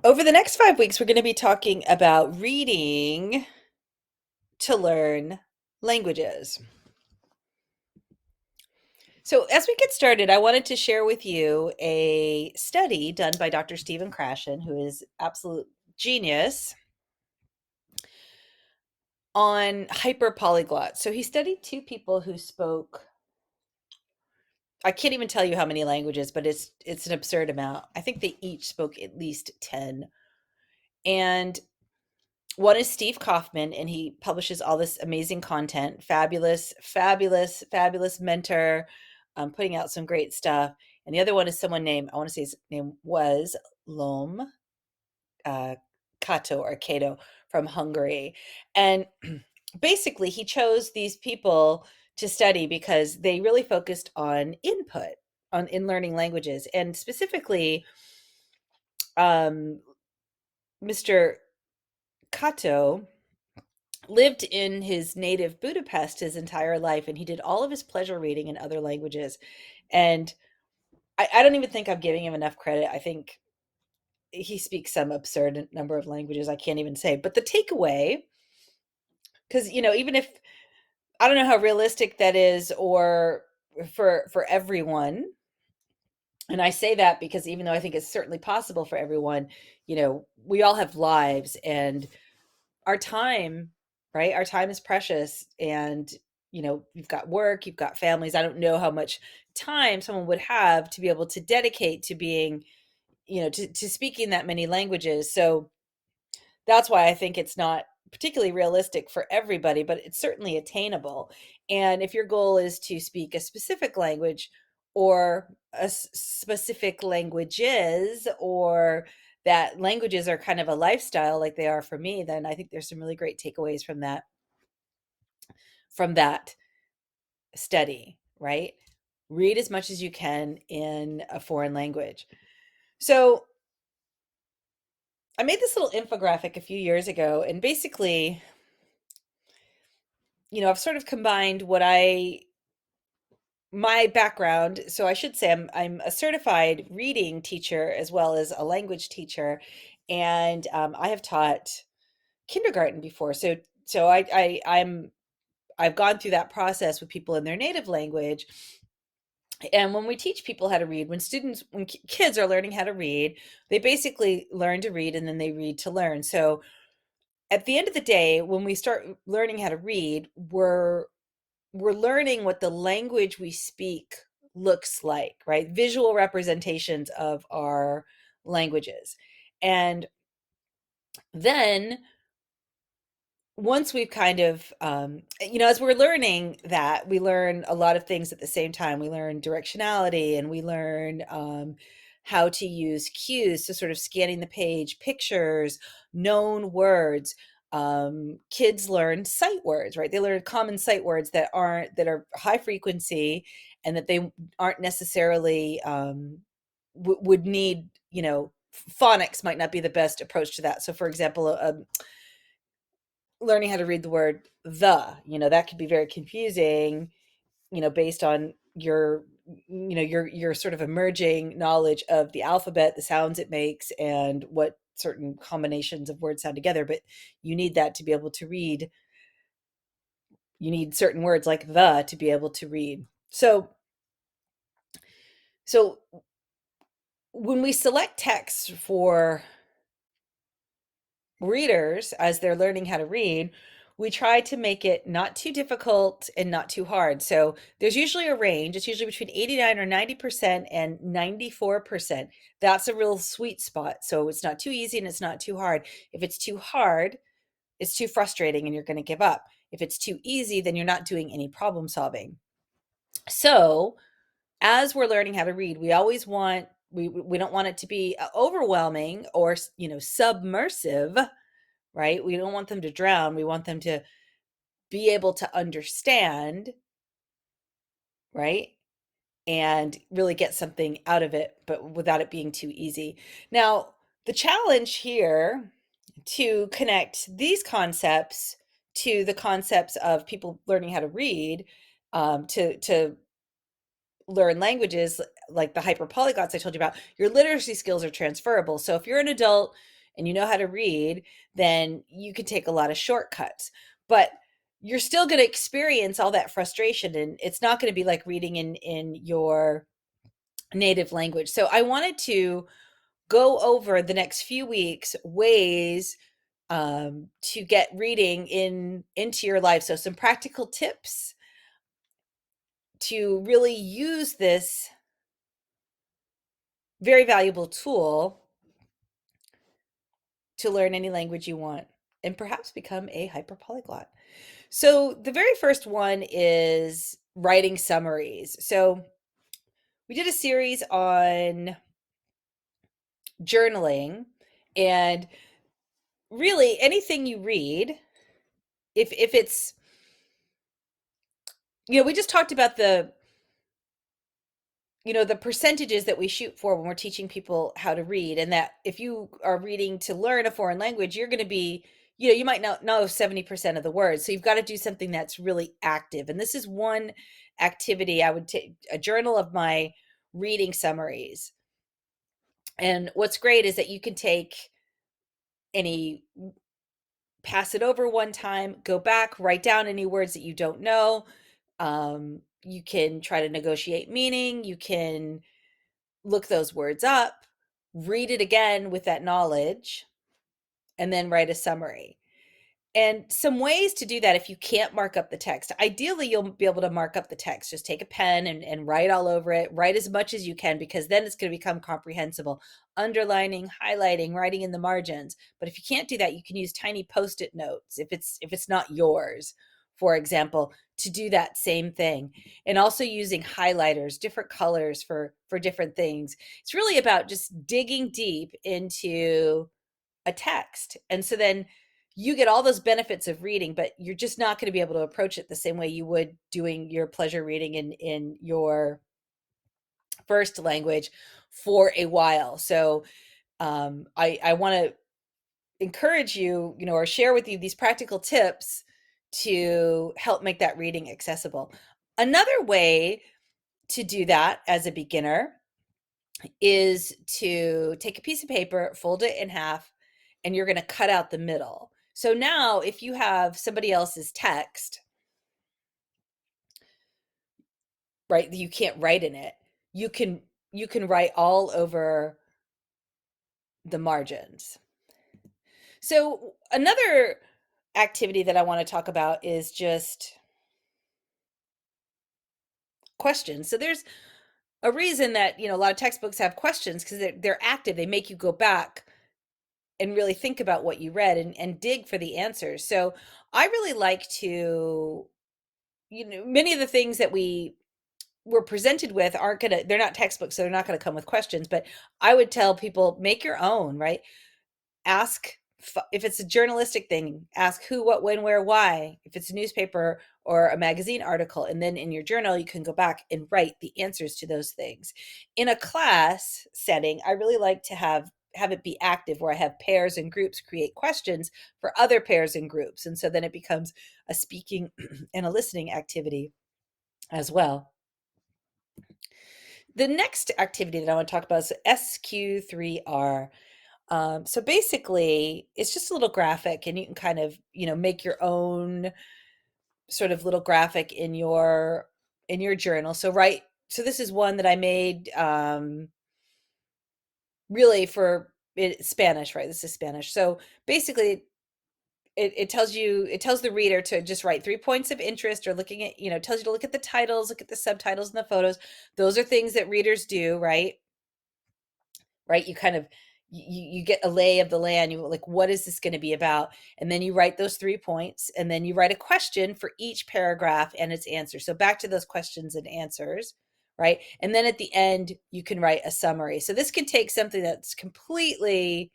Over the next 5 weeks, we're going to be talking about reading to learn languages. So, as we get started, I wanted to share with you a study done by Dr. Stephen Krashen, who is absolute genius on hyperpolyglots. So, he studied two people who spoke, I can't even tell you how many languages, but it's an absurd amount. I think they each spoke at least 10. And one is Steve Kaufman, and he publishes all this amazing content. Fabulous, fabulous, fabulous mentor, putting out some great stuff. And the other one is someone named, I want to say his name was Lom uh, Kato or Kato from Hungary. And basically, he chose these people to study because they really focused on input on in learning languages, and specifically, um, Mr. Kato lived in his native Budapest his entire life, and he did all of his pleasure reading in other languages. And I don't even think I'm giving him enough credit. I think he speaks some absurd number of languages I can't even say. But the takeaway, because even if I don't know how realistic that is or for everyone, and I say that because even though I think it's certainly possible for everyone, we all have lives, and our time, right? Our time is precious, and you've got work, you've got families. I don't know how much time someone would have to be able to dedicate to being, to speaking that many languages. So that's why I think it's not particularly realistic for everybody, but it's certainly attainable. And if your goal is to speak a specific language or specific languages, or that languages are kind of a lifestyle like they are for me, then I think there's some really great takeaways from that study, right? Read as much as you can in a foreign language. So I made this little infographic a few years ago, and basically, I've sort of combined my background. So I should say I'm a certified reading teacher as well as a language teacher, and I have taught kindergarten before. I've gone through that process with people in their native language. And when we teach people how to read, when kids are learning how to read, they basically learn to read and then they read to learn. So at the end of the day, when we start learning how to read, we're learning what the language we speak looks like, right? Visual representations of our languages. And then once we've kind of, as we're learning that, we learn a lot of things at the same time. We learn directionality, and we learn how to use cues, so sort of scanning the page, pictures, known words. Kids learn sight words, right? They learn common sight words that are high frequency, and that they aren't necessarily would need, phonics might not be the best approach to that. So, for example, learning how to read the word that could be very confusing, based on your sort of emerging knowledge of the alphabet, the sounds it makes, and what certain combinations of words sound together. But you need that to be able to read. You need certain words like the to be able to read. So when we select texts for readers as they're learning how to read, we try to make it not too difficult and not too hard. So there's usually a range. It's usually between 89 or 90% and 94%. That's a real sweet spot. So it's not too easy and it's not too hard. If it's too hard, it's too frustrating and you're going to give up. If it's too easy, then you're not doing any problem solving. So as we're learning how to read, we don't want it to be overwhelming or submersive, right? We don't want them to drown. We want them to be able to understand, right? And really get something out of it, but without it being too easy. Now, the challenge here to connect these concepts to the concepts of people learning how to read, to learn languages like the hyperpolyglots I told you about, your literacy skills are transferable. So if you're an adult and you know how to read, then you can take a lot of shortcuts. But you're still going to experience all that frustration, and it's not going to be like reading in your native language. So I wanted to go over the next few weeks ways to get reading into your life. So some practical tips to really use this very valuable tool to learn any language you want and perhaps become a hyperpolyglot. So the very first one is writing summaries. So we did a series on journaling, and really anything you read, if it's, we just talked about the percentages that we shoot for when we're teaching people how to read, and that if you are reading to learn a foreign language, you're going to be, you might not know 70% of the words. So you've got to do something that's really active. And this is one activity. I would take a journal of my reading summaries. And what's great is that you can take any, pass it over one time, go back, write down any words that you don't know. You can try to negotiate meaning. You can look those words up, read it again with that knowledge, and then write a summary. And some ways to do that if you can't mark up the text. Ideally, you'll be able to mark up the text. Just take a pen and write all over it. Write as much as you can, because then it's going to become comprehensible. Underlining, highlighting, writing in the margins. But if you can't do that, you can use tiny Post-it notes if it's not yours, for example, to do that same thing. And also using highlighters, different colors for different things. It's really about just digging deep into a text. And so then you get all those benefits of reading, but you're just not going to be able to approach it the same way you would doing your pleasure reading in your first language for a while. So I want to encourage you, or share with you these practical tips to help make that reading accessible. Another way to do that as a beginner is to take a piece of paper, fold it in half, and you're going to cut out the middle. So now if you have somebody else's text, right, that you can't write in it, you can write all over the margins. So another activity that I want to talk about is just questions. So there's a reason that, a lot of textbooks have questions, because they're active. They make you go back and really think about what you read and dig for the answers. So I really like to, many of the things that we were presented with they're not textbooks, so they're not gonna come with questions. But I would tell people, make your own, right? Ask, if it's a journalistic thing, ask who, what, when, where, why. If it's a newspaper or a magazine article, and then in your journal, you can go back and write the answers to those things. In a class setting, I really like to have it be active, where I have pairs and groups create questions for other pairs and groups. And so then it becomes a speaking and a listening activity as well. The next activity that I want to talk about is SQ3R. So basically, it's just a little graphic, and you can kind of, make your own sort of little graphic in your journal. So this is one that I made really for Spanish, right? This is Spanish. So basically, it tells the reader to just write 3 points of interest, or looking at, tells you to look at the titles, look at the subtitles and the photos. Those are things that readers do, right? Right? You kind of, you get a lay of the land. You like, what is this going to be about? And then you write those 3 points, and then you write a question for each paragraph and its answer. So back to those questions and answers, right? And then at the end, you can write a summary. So this can take something that's completely,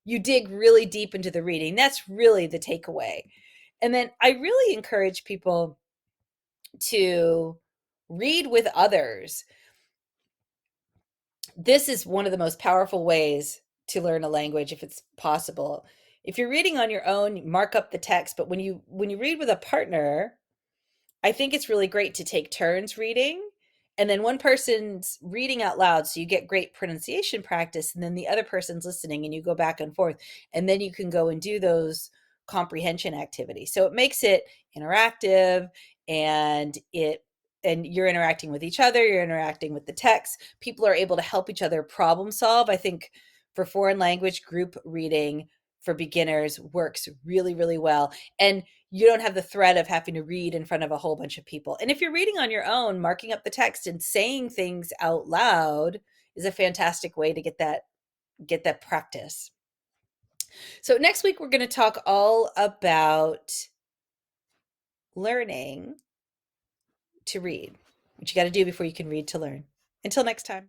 you dig really deep into the reading. That's really the takeaway. And then I really encourage people to read with others. This is one of the most powerful ways to learn a language, if it's possible. If you're reading on your own, mark up the text, but when you read with a partner, I think it's really great to take turns reading And then one person's reading out loud, so you get great pronunciation practice, and then the other person's listening, and you go back and forth, and then you can go and do those comprehension activities. So it makes it interactive, and you're interacting with each other, you're interacting with the text. People are able to help each other problem solve. I think for foreign language, group reading for beginners works really, really well. And you don't have the threat of having to read in front of a whole bunch of people. And if you're reading on your own, marking up the text and saying things out loud is a fantastic way to get that practice. So next week we're going to talk all about learning to read. What you got to do before you can read to learn. Until next time.